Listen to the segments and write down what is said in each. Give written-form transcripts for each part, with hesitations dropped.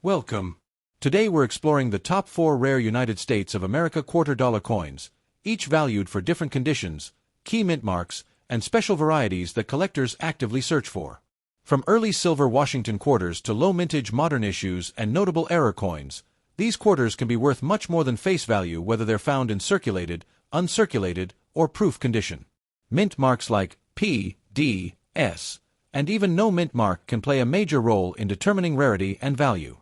Welcome. Today we're exploring the top 4 rare United States of America quarter-dollar coins, each valued for different conditions, key mint marks, and special varieties that collectors actively search for. From early silver Washington quarters to low-mintage modern issues and notable error coins, these quarters can be worth much more than face value whether they're found in circulated, uncirculated, or proof condition. Mint marks like P, D, S, and even no mint mark can play a major role in determining rarity and value.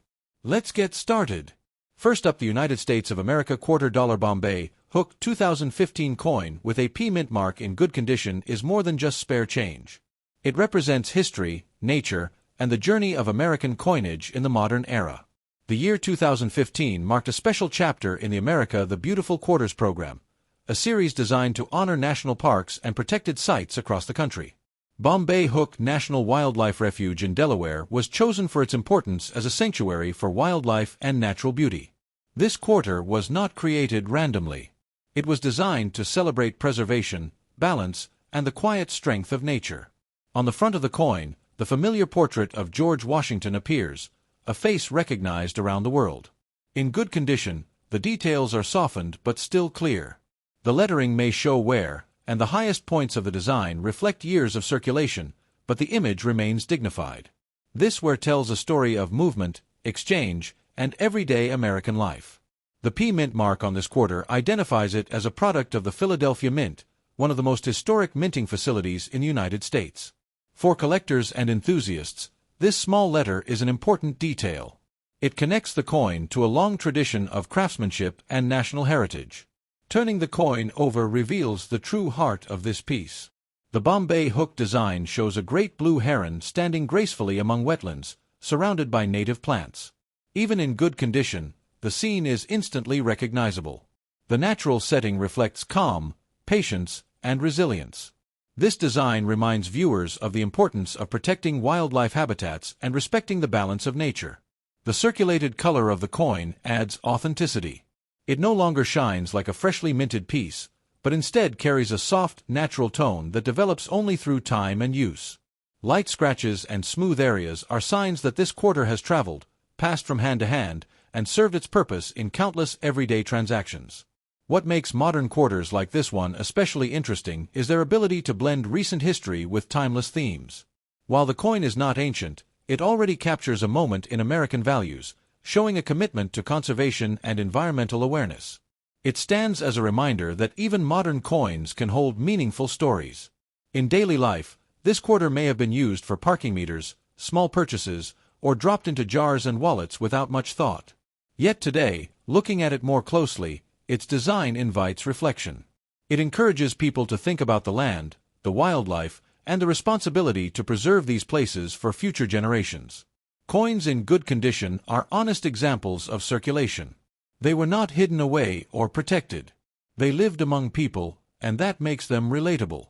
Let's get started. First up, the United States of America quarter-dollar Bombay Hook 2015 coin with a P mint mark in good condition is more than just spare change. It represents history, nature, and the journey of American coinage in the modern era. The year 2015 marked a special chapter in the America the Beautiful Quarters program, a series designed to honor national parks and protected sites across the country. Bombay Hook National Wildlife Refuge in Delaware was chosen for its importance as a sanctuary for wildlife and natural beauty. This quarter was not created randomly. It was designed to celebrate preservation, balance, and the quiet strength of nature. On the front of the coin, the familiar portrait of George Washington appears, a face recognized around the world. In good condition, the details are softened but still clear. The lettering may show wear, and the highest points of the design reflect years of circulation, but the image remains dignified. This wear tells a story of movement, exchange, and everyday American life. The P mint mark on this quarter identifies it as a product of the Philadelphia Mint, one of the most historic minting facilities in the United States. For collectors and enthusiasts, this small letter is an important detail. It connects the coin to a long tradition of craftsmanship and national heritage. Turning the coin over reveals the true heart of this piece. The Bombay Hook design shows a great blue heron standing gracefully among wetlands, surrounded by native plants. Even in good condition, the scene is instantly recognizable. The natural setting reflects calm, patience, and resilience. This design reminds viewers of the importance of protecting wildlife habitats and respecting the balance of nature. The circulated color of the coin adds authenticity. It no longer shines like a freshly minted piece, but instead carries a soft, natural tone that develops only through time and use. Light scratches and smooth areas are signs that this quarter has traveled, passed from hand to hand, and served its purpose in countless everyday transactions. What makes modern quarters like this one especially interesting is their ability to blend recent history with timeless themes. While the coin is not ancient, it already captures a moment in American values, showing a commitment to conservation and environmental awareness. It stands as a reminder that even modern coins can hold meaningful stories. In daily life, this quarter may have been used for parking meters, small purchases, or dropped into jars and wallets without much thought. Yet today, looking at it more closely, its design invites reflection. It encourages people to think about the land, the wildlife, and the responsibility to preserve these places for future generations. Coins in good condition are honest examples of circulation. They were not hidden away or protected. They lived among people, and that makes them relatable.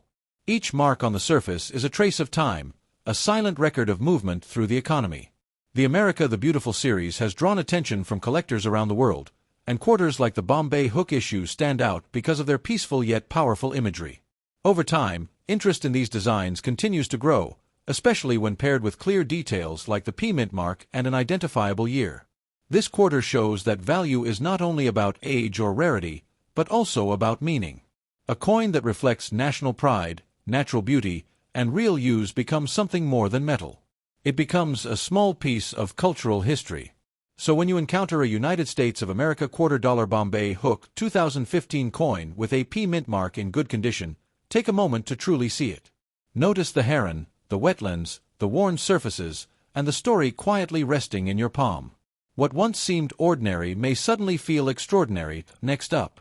Each mark on the surface is a trace of time, a silent record of movement through the economy. The America the Beautiful series has drawn attention from collectors around the world, and quarters like the Bombay Hook issue stand out because of their peaceful yet powerful imagery. Over time, interest in these designs continues to grow, especially when paired with clear details like the P mint mark and an identifiable year. This quarter shows that value is not only about age or rarity, but also about meaning. A coin that reflects national pride, natural beauty, and real use becomes something more than metal. It becomes a small piece of cultural history. So when you encounter a United States of America quarter-dollar Bombay Hook 2015 coin with a P mint mark in good condition, take a moment to truly see it. Notice the heron, the wetlands, the worn surfaces, and the story quietly resting in your palm. What once seemed ordinary may suddenly feel extraordinary. Next up,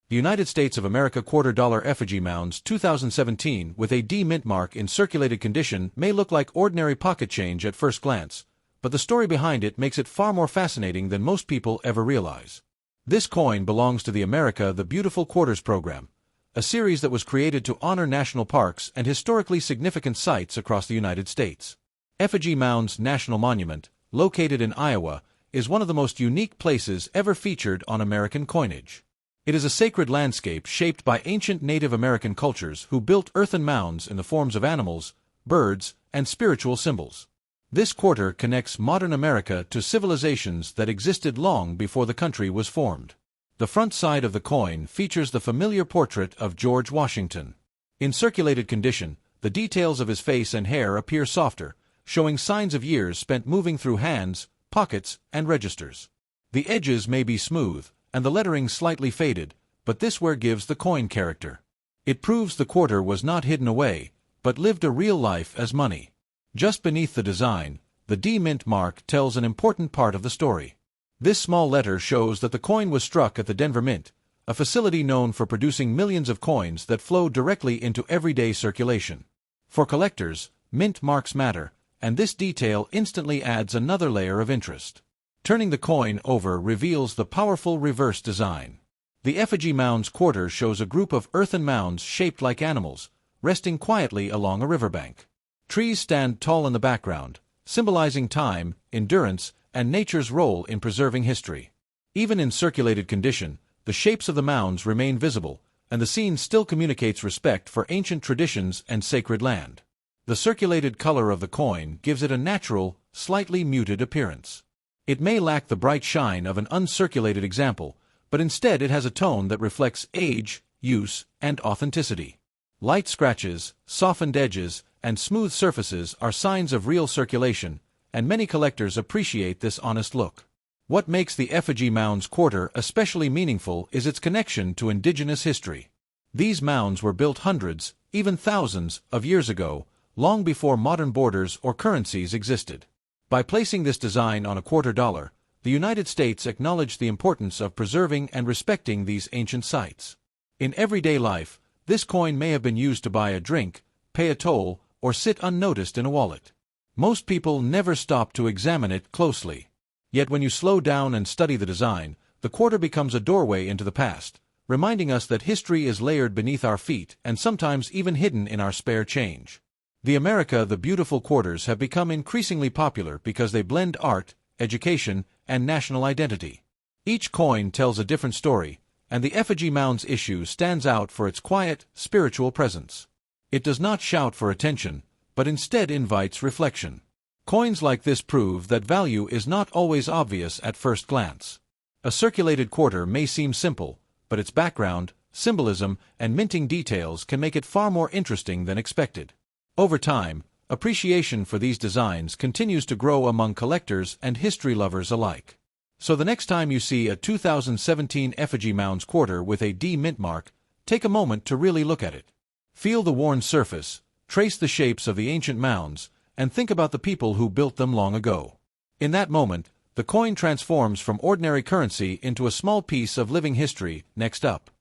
the United States of America quarter-dollar effigy mounds 2017 with a D mint mark in circulated condition may look like ordinary pocket change at first glance, but the story behind it makes it far more fascinating than most people ever realize. This coin belongs to the America the Beautiful Quarters program, a series that was created to honor national parks and historically significant sites across the United States. Effigy Mounds National Monument, located in Iowa, is one of the most unique places ever featured on American coinage. It is a sacred landscape shaped by ancient Native American cultures who built earthen mounds in the forms of animals, birds, and spiritual symbols. This quarter connects modern America to civilizations that existed long before the country was formed. The front side of the coin features the familiar portrait of George Washington. In circulated condition, the details of his face and hair appear softer, showing signs of years spent moving through hands, pockets, and registers. The edges may be smooth, and the lettering slightly faded, but this wear gives the coin character. It proves the quarter was not hidden away, but lived a real life as money. Just beneath the design, the D mint mark tells an important part of the story. This small letter shows that the coin was struck at the Denver Mint, a facility known for producing millions of coins that flow directly into everyday circulation. For collectors, mint marks matter, and this detail instantly adds another layer of interest. Turning the coin over reveals the powerful reverse design. The effigy mounds quarter shows a group of earthen mounds shaped like animals, resting quietly along a riverbank. Trees stand tall in the background, symbolizing time, endurance, and nature's role in preserving history. Even in circulated condition, the shapes of the mounds remain visible, and the scene still communicates respect for ancient traditions and sacred land. The circulated color of the coin gives it a natural, slightly muted appearance. It may lack the bright shine of an uncirculated example, but instead it has a tone that reflects age, use, and authenticity. Light scratches, softened edges, and smooth surfaces are signs of real circulation, and many collectors appreciate this honest look. What makes the effigy mounds quarter especially meaningful is its connection to indigenous history. These mounds were built hundreds, even thousands, of years ago, long before modern borders or currencies existed. By placing this design on a $quarter, the United States acknowledged the importance of preserving and respecting these ancient sites. In everyday life, this coin may have been used to buy a drink, pay a toll, or sit unnoticed in a wallet. Most people never stop to examine it closely. Yet when you slow down and study the design, the quarter becomes a doorway into the past, reminding us that history is layered beneath our feet and sometimes even hidden in our spare change. The beautiful quarters have become increasingly popular because they blend art, education, and national identity. Each coin tells a different story, and the effigy mounds issue stands out for its quiet, spiritual presence. It does not shout for attention, but instead invites reflection. Coins like this prove that value is not always obvious at first glance. A circulated quarter may seem simple, but its background, symbolism, and minting details can make it far more interesting than expected. Over time, appreciation for these designs continues to grow among collectors and history lovers alike. So the next time you see a 2017 effigy mounds quarter with a D mint mark, take a moment to really look at it. Feel the worn surface, trace the shapes of the ancient mounds, and think about the people who built them long ago. In that moment, the coin transforms from ordinary currency into a small piece of living history. Next up,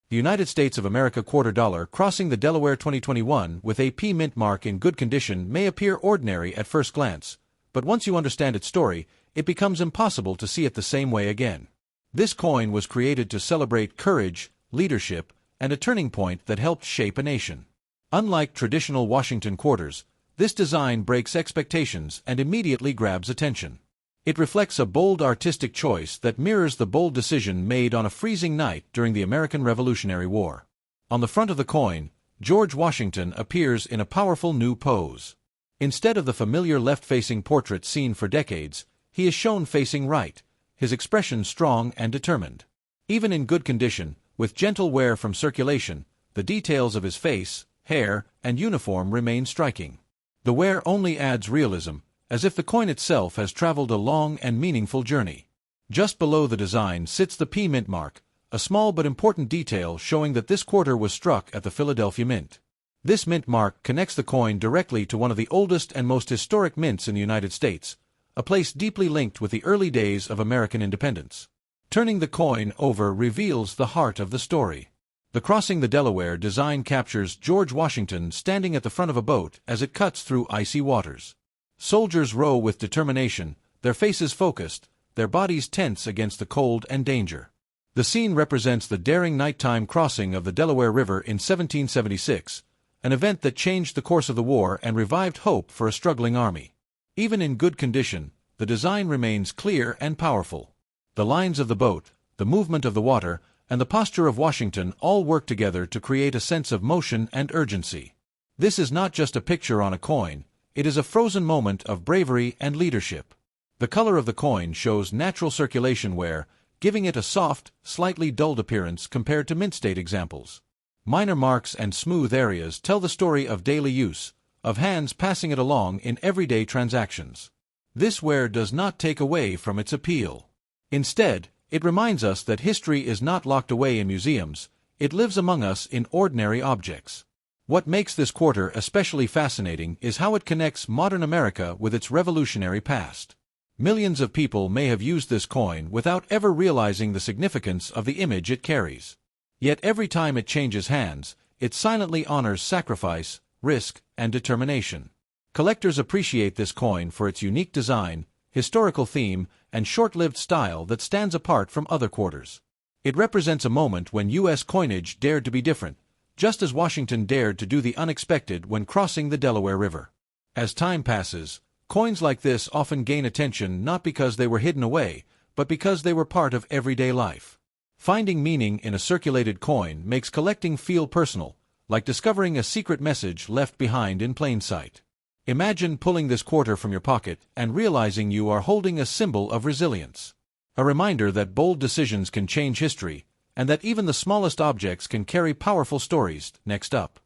the United States of America $quarter crossing the Delaware 2021 with a P mint mark in good condition may appear ordinary at first glance, but once you understand its story, it becomes impossible to see it the same way again. This coin was created to celebrate courage, leadership, and a turning point that helped shape a nation. Unlike traditional Washington quarters, this design breaks expectations and immediately grabs attention. It reflects a bold artistic choice that mirrors the bold decision made on a freezing night during the American Revolutionary War. On the front of the coin, George Washington appears in a powerful new pose. Instead of the familiar left-facing portrait seen for decades, he is shown facing right, his expression strong and determined. Even in good condition, with gentle wear from circulation, the details of his face, hair, and uniform remain striking. The wear only adds realism, as if the coin itself has traveled a long and meaningful journey. Just below the design sits the P mint mark, a small but important detail showing that this quarter was struck at the Philadelphia Mint. This mint mark connects the coin directly to one of the oldest and most historic mints in the United States, a place deeply linked with the early days of American independence. Turning the coin over reveals the heart of the story. The Crossing the Delaware design captures George Washington standing at the front of a boat as it cuts through icy waters. Soldiers row with determination, their faces focused, their bodies tense against the cold and danger. The scene represents the daring nighttime crossing of the Delaware River in 1776, an event that changed the course of the war and revived hope for a struggling army. Even in good condition, the design remains clear and powerful. The lines of the boat, the movement of the water, and the posture of Washington all work together to create a sense of motion and urgency. This is not just a picture on a coin, it is a frozen moment of bravery and leadership. The color of the coin shows natural circulation wear, giving it a soft, slightly dulled appearance compared to mint-state examples. Minor marks and smooth areas tell the story of daily use, of hands passing it along in everyday transactions. This wear does not take away from its appeal. Instead, it reminds us that history is not locked away in museums, it lives among us in ordinary objects. What makes this quarter especially fascinating is how it connects modern America with its revolutionary past. Millions of people may have used this coin without ever realizing the significance of the image it carries. Yet every time it changes hands, it silently honors sacrifice, risk, and determination. Collectors appreciate this coin for its unique design, historical theme, and short-lived style that stands apart from other quarters. It represents a moment when U.S. coinage dared to be different, just as Washington dared to do the unexpected when crossing the Delaware River. As time passes, coins like this often gain attention not because they were hidden away, but because they were part of everyday life. Finding meaning in a circulated coin makes collecting feel personal, like discovering a secret message left behind in plain sight. Imagine pulling this quarter from your pocket and realizing you are holding a symbol of resilience. A reminder that bold decisions can change history, and that even the smallest objects can carry powerful stories. Next up,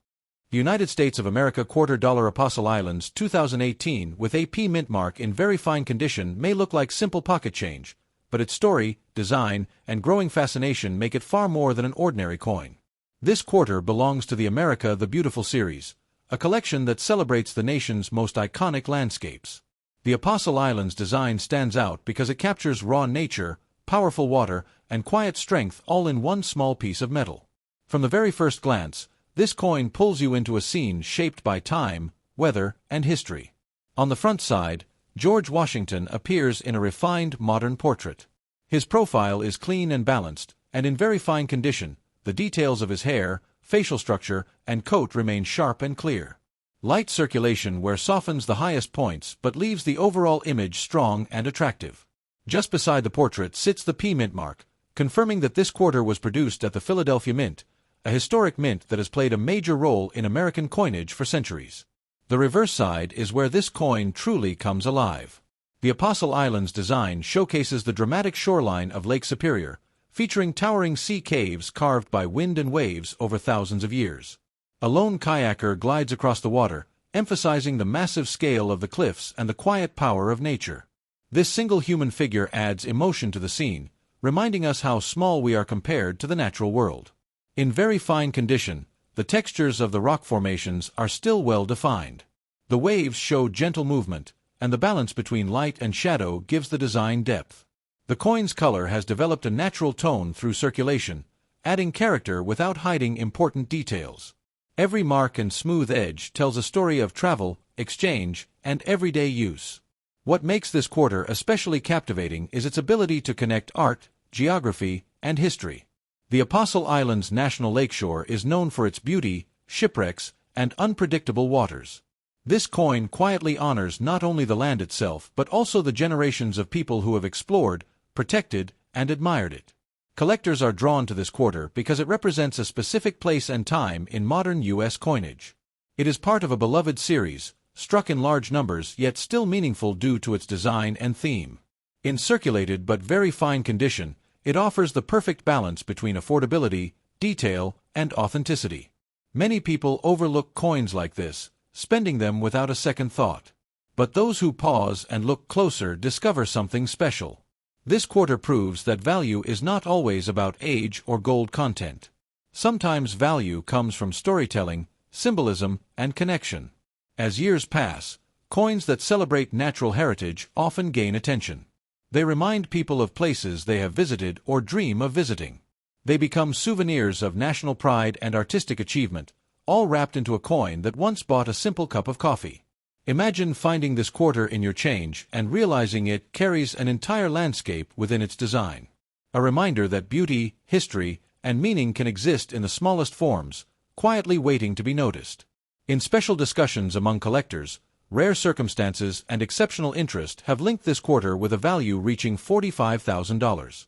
the United States of America $quarter Apostle Islands 2018 with AP mint mark in very fine condition may look like simple pocket change, but its story, design, and growing fascination make it far more than an ordinary coin. This quarter belongs to the America the Beautiful series, a collection that celebrates the nation's most iconic landscapes. The Apostle Islands design stands out because it captures raw nature, powerful water, and quiet strength all in one small piece of metal. From the very first glance, this coin pulls you into a scene shaped by time, weather, and history. On the front side, George Washington appears in a refined modern portrait. His profile is clean and balanced, and in very fine condition. The details of his hair, facial structure, and coat remain sharp and clear. Light circulation wear softens the highest points but leaves the overall image strong and attractive. Just beside the portrait sits the P mint mark, confirming that this quarter was produced at the Philadelphia Mint, a historic mint that has played a major role in American coinage for centuries. The reverse side is where this coin truly comes alive. The Apostle Islands design showcases the dramatic shoreline of Lake Superior, featuring towering sea caves carved by wind and waves over thousands of years. A lone kayaker glides across the water, emphasizing the massive scale of the cliffs and the quiet power of nature. This single human figure adds emotion to the scene, reminding us how small we are compared to the natural world. In very fine condition, the textures of the rock formations are still well defined. The waves show gentle movement, and the balance between light and shadow gives the design depth. The coin's color has developed a natural tone through circulation, adding character without hiding important details. Every mark and smooth edge tells a story of travel, exchange, and everyday use. What makes this quarter especially captivating is its ability to connect art, geography, and history. The Apostle Islands National Lakeshore is known for its beauty, shipwrecks, and unpredictable waters. This coin quietly honors not only the land itself but also the generations of people who have explored, protected, and admired it. Collectors are drawn to this quarter because it represents a specific place and time in modern U.S. coinage. It is part of a beloved series, struck in large numbers yet still meaningful due to its design and theme. In circulated but very fine condition, it offers the perfect balance between affordability, detail, and authenticity. Many people overlook coins like this, spending them without a second thought. But those who pause and look closer discover something special. This quarter proves that value is not always about age or gold content. Sometimes value comes from storytelling, symbolism, and connection. As years pass, coins that celebrate natural heritage often gain attention. They remind people of places they have visited or dream of visiting. They become souvenirs of national pride and artistic achievement, all wrapped into a coin that once bought a simple cup of coffee. Imagine finding this quarter in your change and realizing it carries an entire landscape within its design. A reminder that beauty, history, and meaning can exist in the smallest forms, quietly waiting to be noticed. In special discussions among collectors, rare circumstances and exceptional interest have linked this quarter with a value reaching $45,000.